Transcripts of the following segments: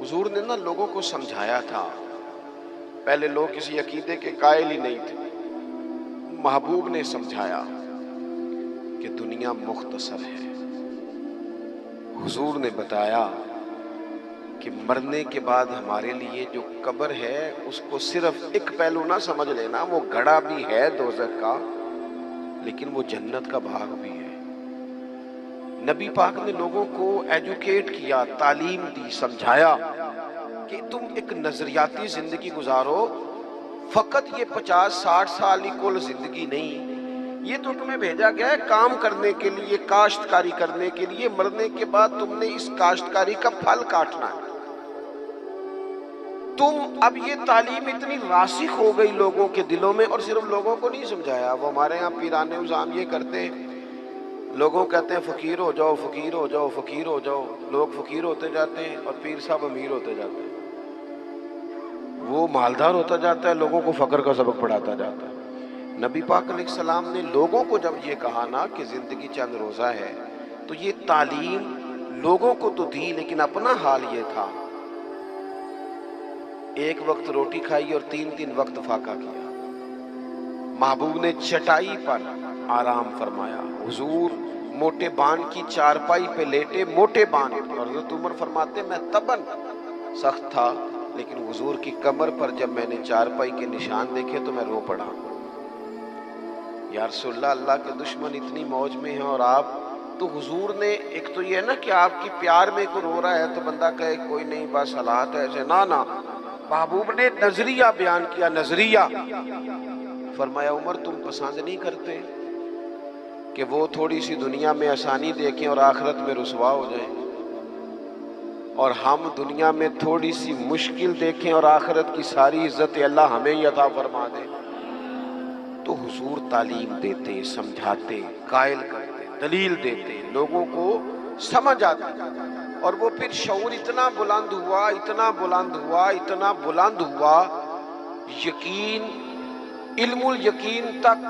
حضور نے نا لوگوں کو سمجھایا تھا. پہلے لوگ کسی عقیدے کے قائل ہی نہیں تھے. محبوب نے سمجھایا کہ دنیا مختصر ہے. حضور نے بتایا کہ مرنے کے بعد ہمارے لیے جو قبر ہے اس کو صرف ایک پہلو نہ سمجھ لینا، وہ گڑھا بھی ہے دوزخ کا لیکن وہ جنت کا باغ بھی ہے. نبی پاک نے لوگوں کو ایجوکیٹ کیا، تعلیم دی، سمجھایا کہ تم ایک نظریاتی زندگی گزارو. فقط یہ 50-60 سال ہی کل زندگی نہیں، یہ تو تمہیں بھیجا گیا ہے کام کرنے کے لیے، کاشتکاری کرنے کے لیے. مرنے کے بعد تم نے اس کاشتکاری کا پھل کاٹنا ہے. تم اب یہ تعلیم اتنی راسخ ہو گئی لوگوں کے دلوں میں، اور صرف لوگوں کو نہیں سمجھایا. وہ ہمارے ہاں پیران نظام یہ کرتے ہیں، لوگوں کہتے ہیں فقیر ہو جاؤ، فقیر ہو جاؤ، فقیر ہو جاؤ. لوگ فقیر ہوتے جاتے ہیں اور پیر صاحب امیر ہوتے جاتے ہیں. وہ مالدار ہوتا جاتا ہے، لوگوں کو فقر کا سبق پڑھاتا جاتا ہے. نبی پاک علیہ السلام نے لوگوں کو جب یہ کہا نا کہ زندگی چند روزہ ہے، تو یہ تعلیم لوگوں کو تو دی لیکن اپنا حال یہ تھا. ایک وقت روٹی کھائی اور 3 وقت فاقہ کیا. محبوب نے چٹائی پر آرام فرمایا. حضور موٹے بان کی چارپائی پہ لیٹے، موٹے بان. اور حضرت عمر فرماتے میں تبن سخت تھا لیکن حضور کی کمر پر جب میں نے چارپائی کے نشان دیکھے تو میں رو پڑا. یا رسول اللہ، اللہ کے دشمن اتنی موج میں ہیں اور آپ تو. حضور نے ایک تو یہ ہے نا کہ آپ کی پیار میں کوئی رو رہا ہے تو بندہ کہے کوئی نہیں بس حالات ایسے، نہ. محبوب نے نظریہ بیان کیا، نظریہ. فرمایا عمر تم پسند نہیں کرتے کہ وہ تھوڑی سی دنیا میں آسانی دیکھیں اور آخرت میں رسوا ہو جائیں، اور ہم دنیا میں تھوڑی سی مشکل دیکھیں اور آخرت کی ساری عزت اللہ ہمیں ہی عطا فرما دے. تو حضور تعلیم دیتے، سمجھاتے، قائل کرتے، دلیل دیتے، لوگوں کو سمجھ آتی. اور وہ پھر شعور اتنا بلند ہوا، اتنا بلند ہوا، اتنا بلند ہوا، یقین علم الیقین تک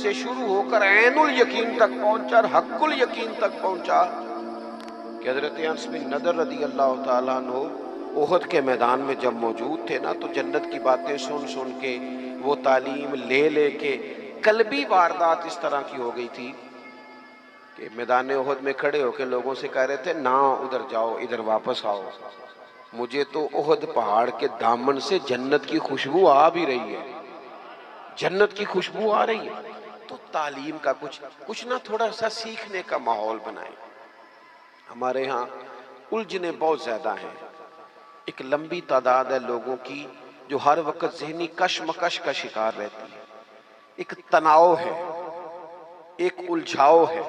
سے شروع ہو کر عین الیقین تک پہنچا اور حق الیقین تک پہنچا کہ حضرت انس بن نضر رضی اللہ تعالیٰ عنہ احد کے میدان میں جب موجود تھے نا، تو جنت کی باتیں سن سن کے، وہ تعلیم لے لے کے قلبی واردات اس طرح کی ہو گئی تھی کہ میدان احد میں کھڑے ہو کے لوگوں سے کہہ رہے تھے نہ ادھر جاؤ، ادھر واپس آؤ. مجھے تو احد پہاڑ کے دامن سے جنت کی خوشبو آ بھی رہی ہے، جنت کی خوشبو آ رہی ہے. تو تعلیم کا کچھ نہ تھوڑا سا سیکھنے کا ماحول بنائیں. ہمارے ہاں الجھنیں بہت زیادہ ہیں. ایک لمبی تعداد ہے لوگوں کی جو ہر وقت ذہنی کشمکش کا شکار رہتی ہے. ایک تناؤ ہے، ایک الجھاؤ ہے.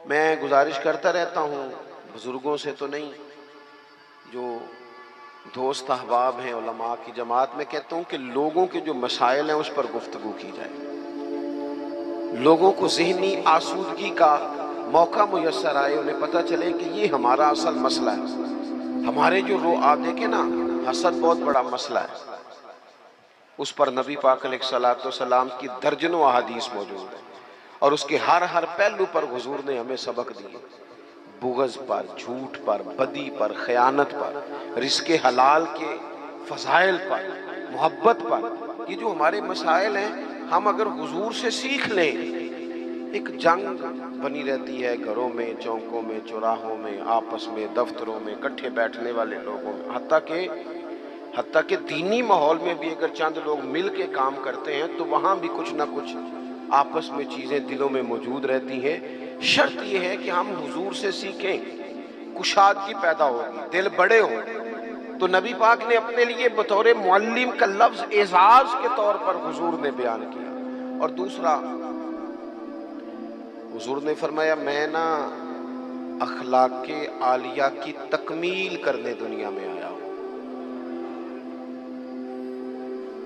میں گزارش کرتا رہتا ہوں بزرگوں سے تو نہیں، جو دوست احباب ہیں علماء کی جماعت میں کہتا ہوں کہ لوگوں کے جو مسائل ہیں اس پر گفتگو کی جائے. لوگوں کو ذہنی آسودگی کا موقع میسر آئے، انہیں پتہ چلے کہ یہ ہمارا اصل مسئلہ ہے. ہمارے جو آپ دیکھیں نا، حسد بہت بڑا مسئلہ ہے. اس پر نبی پاک علیہ السلام کی درجنوں احادیث موجود ہیں اور اس کے ہر پہلو پر حضور نے ہمیں سبق دیے. بغض پر، جھوٹ پر، بدی پر، خیانت پر، رزق حلال کے فضائل پر، محبت پر. یہ جو ہمارے مسائل ہیں، ہم اگر حضور سے سیکھ لیں. ایک جنگ بنی رہتی ہے گھروں میں، چوکوں میں، چوراہوں میں، آپس میں، دفتروں میں، کٹھے بیٹھنے والے لوگوں میں. حتیٰ کہ دینی ماحول میں بھی اگر چند لوگ مل کے کام کرتے ہیں تو وہاں بھی کچھ نہ کچھ آپس میں چیزیں دلوں میں موجود رہتی ہیں. شرط یہ ہے کہ ہم حضور سے سیکھیں، کشادگی پیدا ہوگی، دل بڑے ہوں. تو نبی پاک نے اپنے لیے بطور معلم کا لفظ اعزاز کے طور پر حضور نے بیان کیا. اور دوسرا، حضور نے فرمایا میں نا اخلاق عالیہ کی تکمیل کرنے دنیا میں آیا ہوں.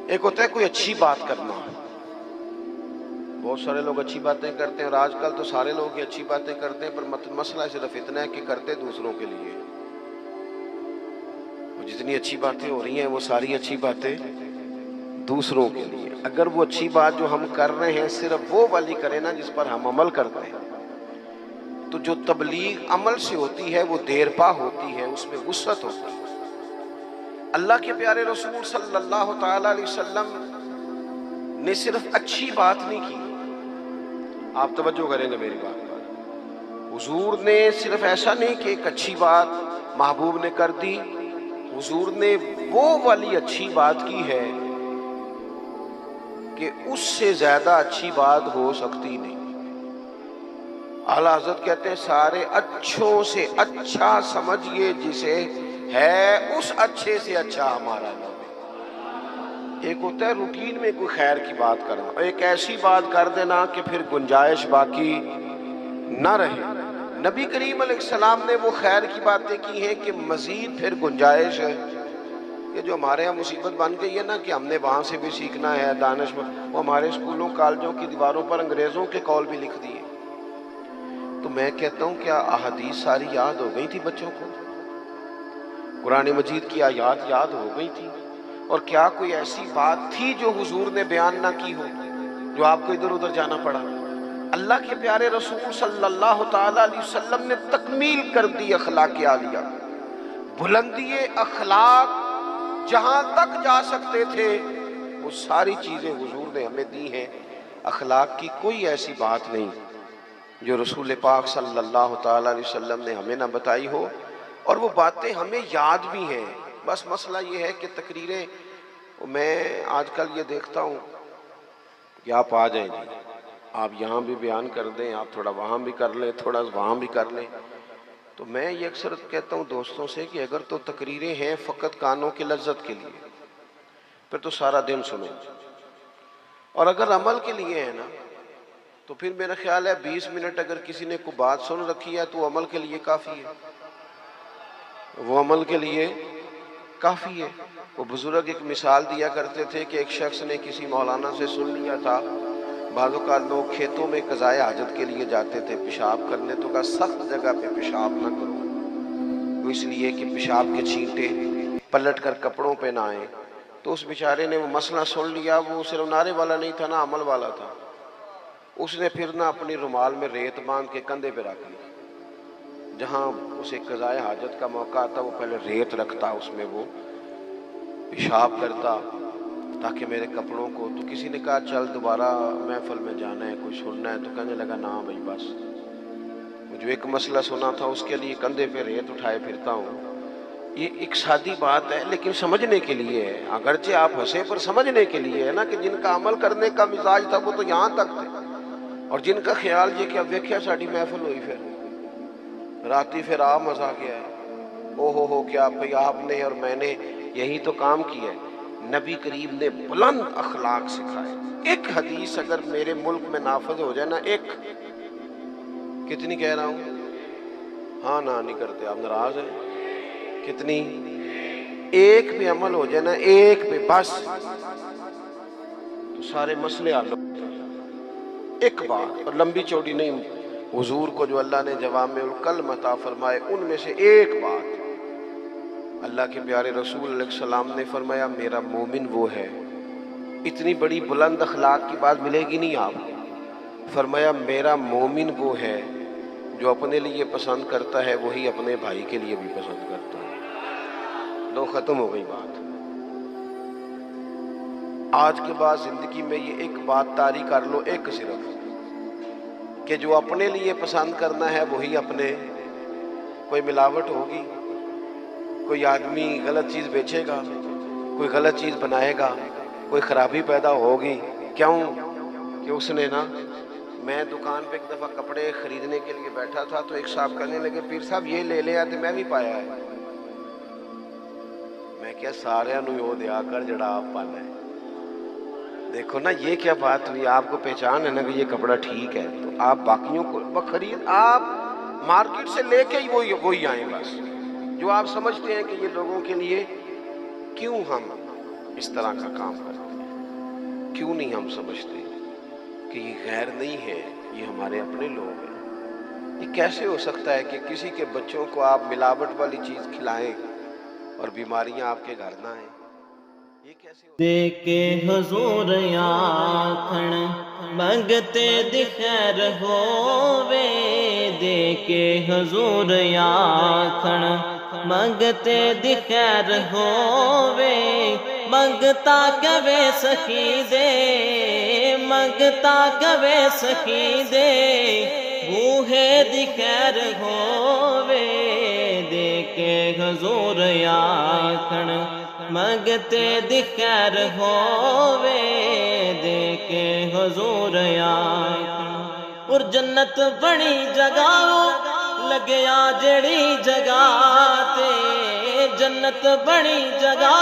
ایک ہوتا ہے کوئی اچھی بات کرنا، بہت سارے لوگ اچھی باتیں کرتے ہیں اور آج کل تو سارے لوگ ہی اچھی باتیں کرتے ہیں، پر مسئلہ صرف اتنا ہے کہ کرتے دوسروں کے لیے. جتنی اچھی باتیں ہو رہی ہیں وہ ساری اچھی باتیں دوسروں کے لیے. اگر وہ اچھی بات جو ہم کر رہے ہیں صرف وہ والی کریں نا جس پر ہم عمل کرتے ہیں، تو جو تبلیغ عمل سے ہوتی ہے وہ دیر پا ہوتی ہے، اس میں وسعت ہوتی ہے. اللہ کے پیارے رسول صلی اللہ تعالی علیہ وسلم نے صرف اچھی بات نہیں کی، آپ توجہ کریں گے میری بات پر، حضور نے صرف ایسا نہیں کہ ایک اچھی بات محبوب نے کر دی، حضور نے وہ والی اچھی بات کی ہے کہ اس سے زیادہ اچھی بات ہو سکتی نہیں۔ اعلیٰ حضرت کہتے ہیں سارے اچھوں سے اچھا سمجھئے جسے ہے اس اچھے سے اچھا ہمارا نام ہے۔ ایک ہوتا ہے روٹین میں کوئی خیر کی بات کرنا، اور ایک ایسی بات کر دینا کہ پھر گنجائش باقی نہ رہے۔ نبی کریم علیہ السلام نے وہ خیر کی باتیں کی ہیں کہ مزید پھر گنجائش ہے۔ یہ جو ہمارے ہاں مصیبت بن گئی ہے نا کہ ہم نے وہاں سے بھی سیکھنا ہے دانش، وہ ہمارے اسکولوں کالجوں کی دیواروں پر انگریزوں کے قول بھی لکھ دیے۔ تو میں کہتا ہوں کیا احادیث ساری یاد ہو گئی تھی بچوں کو؟ قرآن مجید کی آیات یاد ہو گئی تھی؟ اور کیا کوئی ایسی بات تھی جو حضور نے بیان نہ کی ہو، جو آپ کو ادھر ادھر جانا پڑا؟ اللہ کے پیارے رسول صلی اللہ تعالی علیہ وسلم نے تکمیل کر دی اخلاق عالیہ، بلندی اخلاق جہاں تک جا سکتے تھے وہ ساری چیزیں حضور نے ہمیں دی ہیں۔ اخلاق کی کوئی ایسی بات نہیں جو رسول پاک صلی اللہ تعالی علیہ وسلم نے ہمیں نہ بتائی ہو، اور وہ باتیں ہمیں یاد بھی ہیں۔ بس مسئلہ یہ ہے کہ تقریریں، میں آج کل یہ دیکھتا ہوں کہ آپ آ جائیں جی، آپ یہاں بھی بیان کر دیں، آپ تھوڑا وہاں بھی کر لیں، تھوڑا وہاں بھی کر لیں۔ تو میں یہ اکثر کہتا ہوں دوستوں سے کہ اگر تو تقریریں ہیں فقط کانوں کی لذت کے لیے، پھر تو سارا دن سنو، اور اگر عمل کے لیے ہے نا تو پھر میرا خیال ہے 20 منٹ اگر کسی نے کوئی بات سن رکھی ہے تو وہ عمل کے لیے کافی ہے، وہ عمل کے لیے کافی ہے۔ وہ بزرگ ایک مثال دیا کرتے تھے کہ ایک شخص نے کسی مولانا سے سن لیا تھا، بعض اوقات لوگ کھیتوں میں قضائے حاجت کے لیے جاتے تھے پیشاب کرنے، تو کہا سخت جگہ پہ پیشاب نہ کرو، وہ اس لیے کہ پیشاب کے چھینٹے پلٹ کر کپڑوں پہ نہ آئیں۔ تو اس بیچارے نے وہ مسئلہ سن لیا، وہ صرف نعرے والا نہیں تھا نا، عمل والا تھا۔ اس نے پھر نہ اپنی رومال میں ریت باندھ کے کندھے پہ رکھ لی، جہاں اسے قضائے حاجت کا موقع آتا وہ پہلے ریت رکھتا، اس میں وہ پیشاب کرتا تاکہ میرے کپڑوں کو۔ تو کسی نے کہا چل دوبارہ محفل میں جانا ہے، کچھ سننا ہے، تو کہنے لگا نا بھائی بس، جو ایک مسئلہ سنا تھا اس کے لیے کندھے پہ ریت اٹھائے پھرتا ہوں۔ یہ ایک سادی بات ہے لیکن سمجھنے کے لیے ہے، اگرچہ آپ ہنسے پر سمجھنے کے لیے ہے نا، کہ جن کا عمل کرنے کا مزاج تھا وہ تو یہاں تک تھے، اور جن کا خیال یہ کہ اب ویکھیا ساڑی محفل ہوئی، پھر راتی پھر آپ مزہ گیا ہے، او ہو کیا بھئی آپ نے اور میں نے یہی تو کام کیا ہے۔ نبی کریم نے بلند اخلاق سکھائے۔ ایک حدیث اگر میرے ملک میں نافذ ہو جائے نا، ایک، کتنی کہہ رہا ہوں؟ ہاں نہ نہیں کرتے آپ، ناراض ہیں؟ کتنی؟ ایک پہ عمل ہو جائے نا، ایک پہ بس، تو سارے مسئلے حل ہو۔ ایک بات، اور لمبی چوڑی نہیں، حضور کو جو اللہ نے جوامع الکلم عطا فرمائے ان میں سے ایک بات، اللہ کے پیارے رسول علیہ السلام نے فرمایا میرا مومن وہ ہے۔ اتنی بڑی بلند اخلاق کی بات ملے گی نہیں آپ کو۔ فرمایا میرا مومن وہ ہے جو اپنے لیے پسند کرتا ہے وہی اپنے بھائی کے لیے بھی پسند کرتا ہے۔ لو ختم ہو گئی بات۔ آج کے بعد زندگی میں یہ ایک بات طاری کر لو، ایک صرف، کہ جو اپنے لیے پسند کرنا ہے وہی اپنے، کوئی ملاوٹ ہوگی، کوئی آدمی غلط چیز بیچے گا، کوئی غلط چیز بنائے گا، کوئی خرابی پیدا ہوگی، کیوں کہ اس نے نا، میں دکان پہ ایک دفعہ کپڑے خریدنے کے لیے بیٹھا تھا تو ایک صاحب کہنے لگے پیر صاحب یہ لے لے آتے، میں بھی پایا ہے۔ میں کیا سارے نو یو دیا کر جڑا آپ پانا ہے۔ دیکھو نا یہ کیا بات ہوئی، آپ کو پہچان ہے نا کہ یہ کپڑا ٹھیک ہے، تو آپ باقیوں کو خرید، آپ مارکیٹ سے لے کے ہی وہی آئیں بس، جو آپ سمجھتے ہیں کہ یہ لوگوں کے لیے۔ کیوں ہم اس طرح کا کام کرتے ہیں؟ کیوں نہیں ہم سمجھتے کہ یہ غیر نہیں ہے، یہ ہمارے اپنے لوگ ہیں؟ یہ کیسے ہو سکتا ہے کہ کسی کے بچوں کو آپ ملاوٹ والی چیز کھلائیں اور بیماریاں آپ کے گھر نہ آئیں؟ یہ کیسے ہو؟ دے کے حضور آکھن منگتے دی خیر ہووے، دے کے حضور آکھن منگتے دی خیر ہووے منگتا کبے سخی دے منگتا کبے سخی دے بوہے دی خیر ہووے دے کے حضور آکھن منگتے دی خیر ہووے دے کے حضور آکھن اور جنت بڑی جگہ لگیا جڑی جگہ تے جنت بڑی جگہ